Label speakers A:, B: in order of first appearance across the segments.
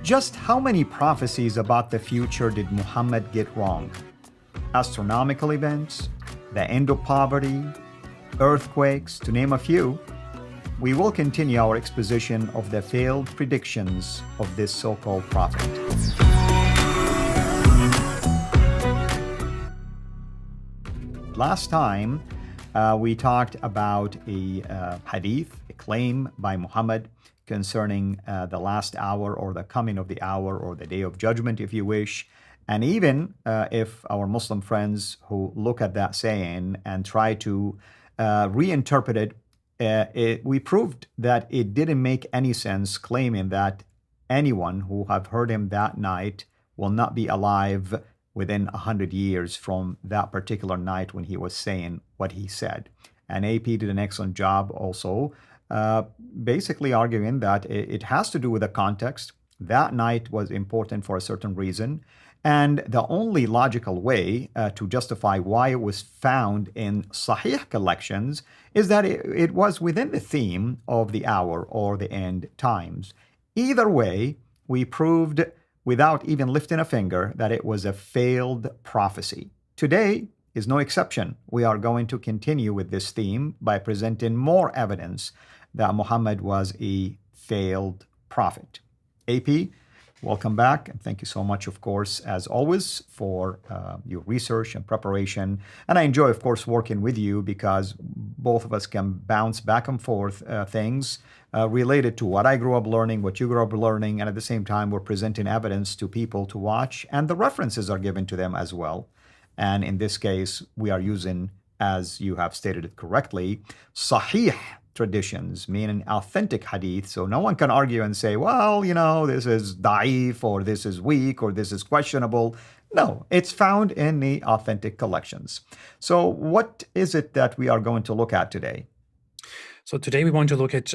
A: Just how many prophecies about the future did Muhammad get wrong? Astronomical events, the end of poverty, earthquakes, to name a few. We will continue our exposition of the failed predictions of this so-called prophet. Last time, we talked about a hadith, a claim by Muhammad concerning the last hour or the coming of the hour or the day of judgment, if you wish. And even if our Muslim friends who look at that saying and try to reinterpret it, we proved that it didn't make any sense claiming that anyone who have heard him that night will not be alive within 100 years from that particular night when he was saying what he said. And AP did an excellent job also, basically arguing that it has to do with the context. That night was important for a certain reason. And the only logical way to justify why it was found in Sahih collections is that it was within the theme of the hour or the end times. Either way, we proved without even lifting a finger that it was a failed prophecy. Today is no exception. We are going to continue with this theme by presenting more evidence that Muhammad was a failed prophet. AP, welcome back, and thank you so much, of course, as always, for your research and preparation. And I enjoy, of course, working with you because both of us can bounce back and forth things related to what I grew up learning, what you grew up learning, and at the same time, we're presenting evidence to people to watch, and the references are given to them as well. And in this case, we are using, as you have stated it correctly, Sahih traditions, meaning authentic hadith. So no one can argue and say, well, this is da'if, or this is weak, or this is questionable. No, it's found in the authentic collections. So what is it that we are going to look at today?
B: So today we want to look at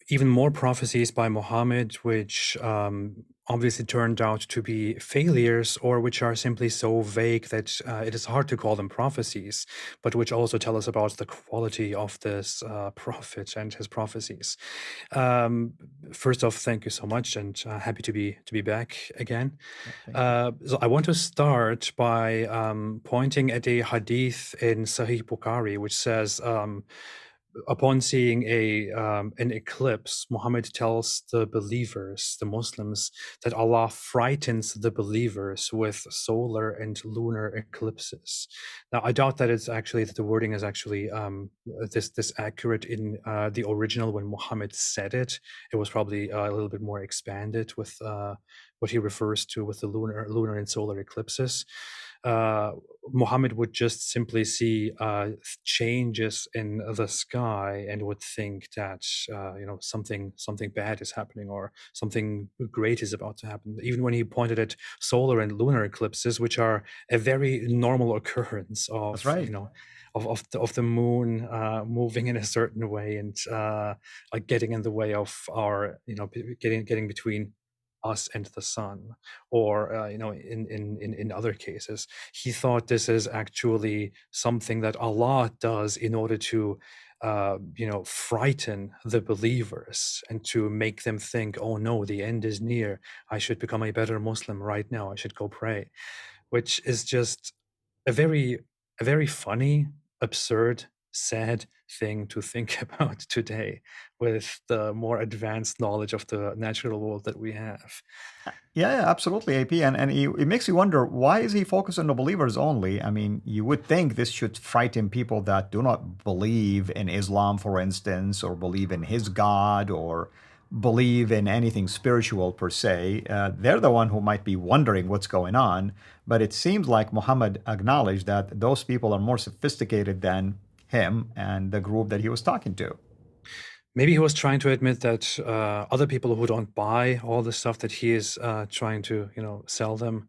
B: even more prophecies by Muhammad, which obviously turned out to be failures, or which are simply so vague that it is hard to call them prophecies, but which also tell us about the quality of this prophet and his prophecies. First off, thank you so much, and happy to be back again. So I want to start by pointing at a hadith in Sahih Bukhari, which says, upon seeing an eclipse, Muhammad tells the believers, the Muslims, that Allah frightens the believers with solar and lunar eclipses. Now, I doubt that that the wording is actually this accurate in the original when Muhammad said it. It was probably a little bit more expanded with what he refers to with the lunar and solar eclipses. Muhammad would just simply see changes in the sky and would think that something bad is happening or something great is about to happen. Even when he pointed at solar and lunar eclipses, which are a very normal occurrence of
A: That's right.
B: of the moon moving in a certain way and like getting in the way of our getting between us and the sun, or in other cases, he thought this is actually something that Allah does in order to frighten the believers and to make them think, oh no, the end is near, I should become a better Muslim right now, I should go pray, which is just a very funny, absurd, sad thing to think about today with the more advanced knowledge of the natural world that we have.
A: Yeah, absolutely, AP. And it makes you wonder, why is he focused on the believers only? I mean, you would think this should frighten people that do not believe in Islam, for instance, or believe in his God, or believe in anything spiritual per se. They're the one who might be wondering what's going on. But it seems like Muhammad acknowledged that those people are more sophisticated than him and the group that he was talking to.
B: Maybe he was trying to admit that other people who don't buy all the stuff that he is trying to, sell them,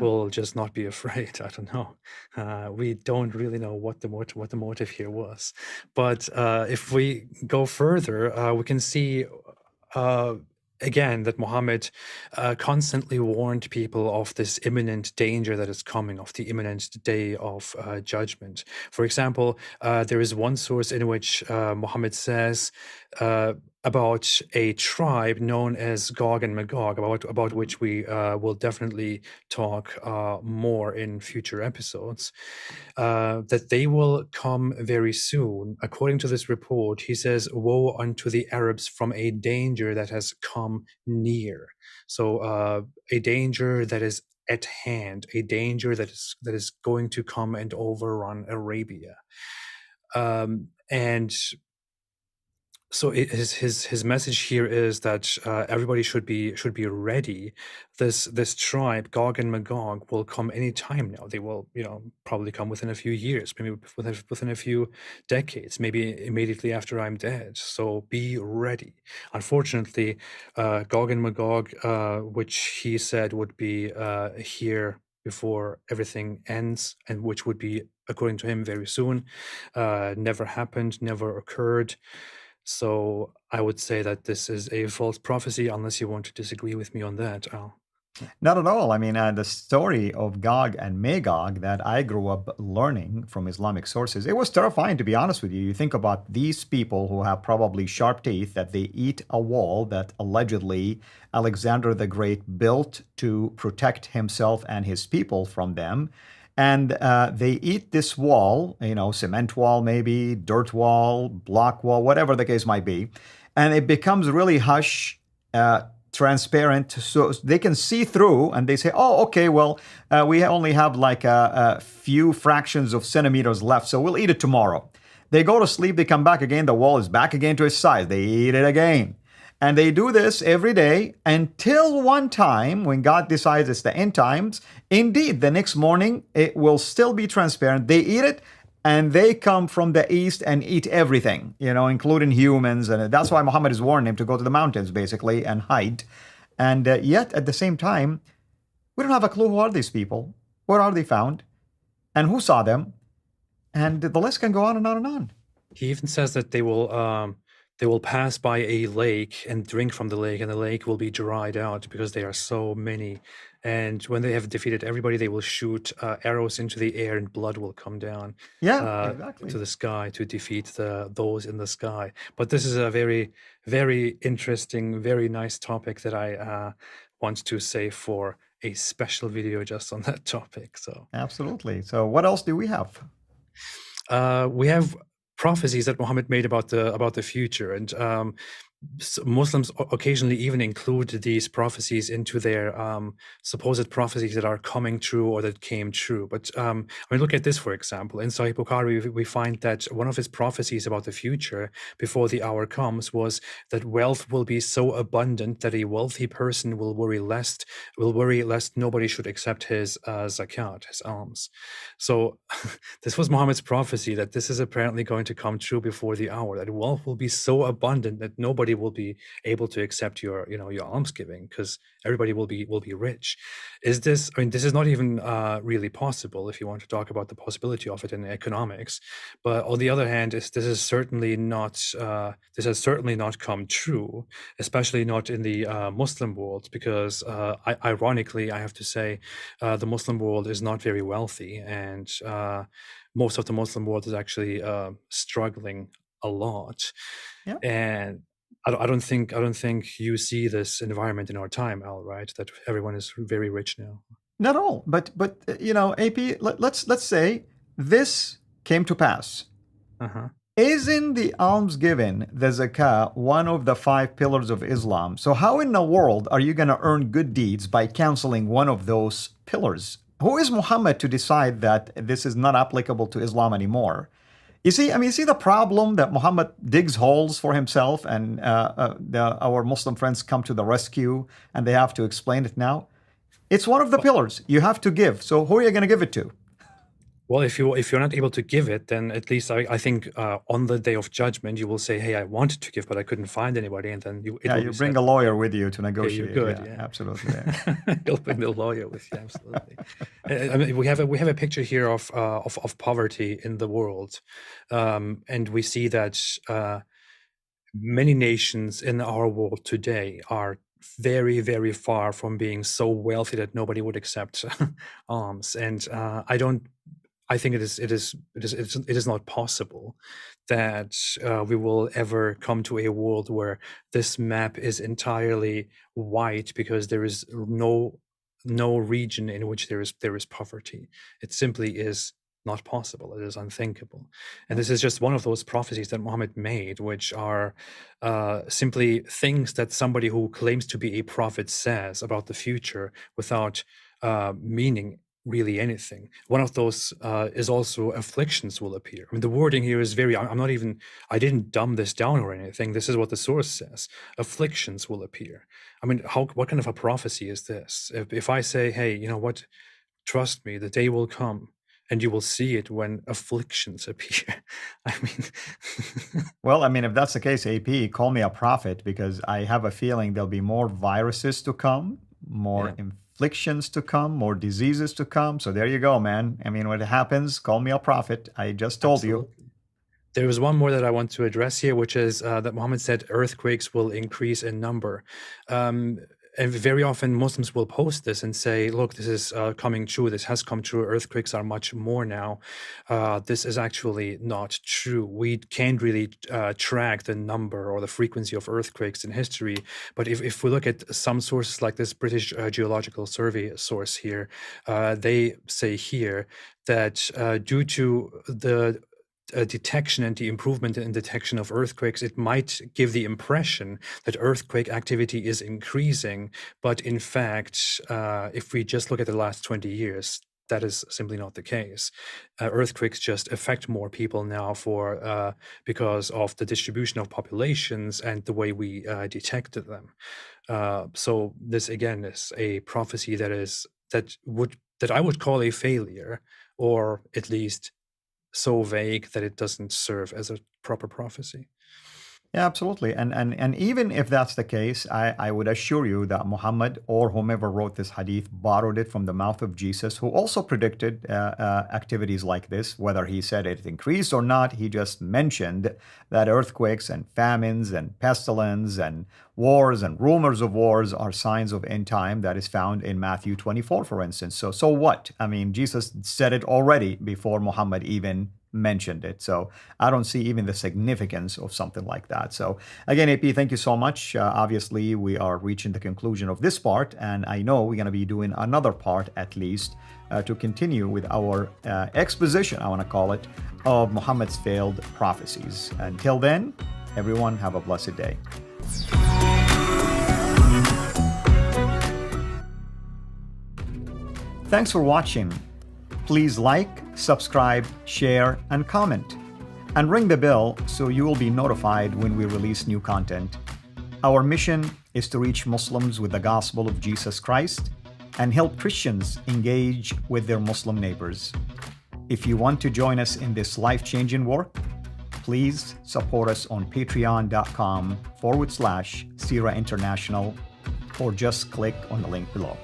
B: will just not be afraid. I don't know. We don't really know what the motive here was. But if we go further, we can see again that Muhammad constantly warned people of this imminent danger that is coming, of the imminent day of judgment. For example, there is one source in which Muhammad says uh, about a tribe known as Gog and Magog, about which we will definitely talk more in future episodes. That they will come very soon. According to this report, he says, "Woe unto the Arabs from a danger that has come near." So, a danger that is at hand, a danger that is going to come and overrun Arabia. And so his message here is that everybody should be ready. This tribe, Gog and Magog, will come any time now. They will, probably come within a few years, maybe within a few decades, maybe immediately after I'm dead. So be ready. Unfortunately, Gog and Magog, which he said would be here before everything ends, and which would be, according to him, very soon, never happened, never occurred. So I would say that this is a false prophecy, unless you want to disagree with me on that, Al.
A: Not at all. I mean, the story of Gog and Magog that I grew up learning from Islamic sources, it was terrifying, to be honest with you. You think about these people who have probably sharp teeth, that they eat a wall that allegedly Alexander the Great built to protect himself and his people from them. And they eat this wall, cement wall, maybe, dirt wall, block wall, whatever the case might be. And it becomes really hush. Transparent, so they can see through, and they say, "Oh, okay, well, we only have like a few fractions of centimeters left, so we'll eat it tomorrow." They go to sleep, they come back again, the wall is back again to its size. They eat it again. And they do this every day until one time when God decides it's the end times. Indeed, the next morning, it will still be transparent. They eat it, and they come from the east and eat everything, including humans. And that's why Muhammad has warned him to go to the mountains, basically, and hide. And yet, at the same time, we don't have a clue who are these people, where are they found, and who saw them. And the list can go on and on and on.
B: He even says that they will pass by a lake and drink from the lake, and the lake will be dried out because there are so many. And when they have defeated everybody, they will shoot arrows into the air, and blood will come down
A: Exactly.
B: to the sky to defeat those in the sky. But this is a very, very interesting, very nice topic that I want to save for a special video just on that topic. So
A: absolutely. So what else do we have?
B: We have prophecies that Muhammad made about the future, and Muslims occasionally even include these prophecies into their supposed prophecies that are coming true or that came true. But look at this, for example. In Sahih Bukhari, we find that one of his prophecies about the future before the hour comes was that wealth will be so abundant that a wealthy person will worry lest nobody should accept his zakat, his alms. So this was Muhammad's prophecy, that this is apparently going to come true before the hour, that wealth will be so abundant that nobody will be able to accept your almsgiving, because everybody will be rich. Is this? This is not even really possible if you want to talk about the possibility of it in economics. But on the other hand, this has certainly not come true, especially not in the Muslim world, because ironically, I have to say, the Muslim world is not very wealthy, and most of the Muslim world is actually struggling a lot.
A: Yeah.
B: And I don't think you see this environment in our time, Al, right? That everyone is very rich now.
A: Not all, but AP. Let's say this came to pass. Isn't the almsgiving, the zakah, one of the 5 pillars of Islam? So how in the world are you going to earn good deeds by canceling one of those pillars? Who is Muhammad to decide that this is not applicable to Islam anymore? You see the problem that Muhammad digs holes for himself, and our Muslim friends come to the rescue, and they have to explain it now. It's one of the pillars you have to give. So who are you going to give it to?
B: Well, if you're not able to give it, then at least I think on the day of judgment you will say, "Hey, I wanted to give, but I couldn't find anybody," and then you
A: bring a lawyer with you to negotiate.
B: Yeah, you're good.
A: Yeah. Absolutely.
B: Yeah. You'll bring the lawyer with you. Absolutely. We have a picture here of poverty in the world, and we see that many nations in our world today are very, very far from being so wealthy that nobody would accept alms. And I think it is not possible that we will ever come to a world where this map is entirely white because there is no region in which there is poverty. It simply is not possible. It is unthinkable. And this is just one of those prophecies that Muhammad made, which are simply things that somebody who claims to be a prophet says about the future without meaning really anything. One of those is also afflictions will appear. I mean, the wording here is very, I didn't dumb this down or anything. This is what the source says. Afflictions will appear. I mean, what kind of a prophecy is this? If I say, hey, you know what, trust me, the day will come and you will see it when afflictions appear. I mean,
A: Well, I mean, if that's the case, AP, call me a prophet because I have a feeling there'll be more viruses to come, more
B: yeah.
A: inflictions to come, more diseases to come. So there you go, man. I mean, when it happens, call me a prophet. I just told you.
B: Absolutely. There was one more that I want to address here, which is that Muhammad said earthquakes will increase in number. And very often Muslims will post this and say, look, this is coming true. This has come true. Earthquakes are much more now. This is actually not true. We can't really track the number or the frequency of earthquakes in history. But if we look at some sources like this British Geological Survey source here, they say here that due to the detection and the improvement in detection of earthquakes, it might give the impression that earthquake activity is increasing. But in fact, if we just look at the last 20 years, that is simply not the case. Earthquakes just affect more people now because of the distribution of populations and the way we detected them. So this again is a prophecy that I would call a failure, or at least so vague that it doesn't serve as a proper prophecy.
A: Yeah, absolutely. And even if that's the case, I would assure you that Muhammad or whomever wrote this hadith borrowed it from the mouth of Jesus, who also predicted activities like this. Whether he said it increased or not, he just mentioned that earthquakes and famines and pestilence and wars and rumors of wars are signs of end time. That is found in Matthew 24, for instance. So what? I mean, Jesus said it already before Muhammad even mentioned it. So I don't see even the significance of something like that. So again, AP, thank you so much. Obviously, we are reaching the conclusion of this part, and I know we're going to be doing another part at least to continue with our exposition, I want to call it, of Muhammad's failed prophecies. Until then, everyone have a blessed day. Thanks for watching. Please like, subscribe, share, and comment. And ring the bell so you will be notified when we release new content. Our mission is to reach Muslims with the gospel of Jesus Christ and help Christians engage with their Muslim neighbors. If you want to join us in this life-changing work, please support us on patreon.com/Sira International, or just click on the link below.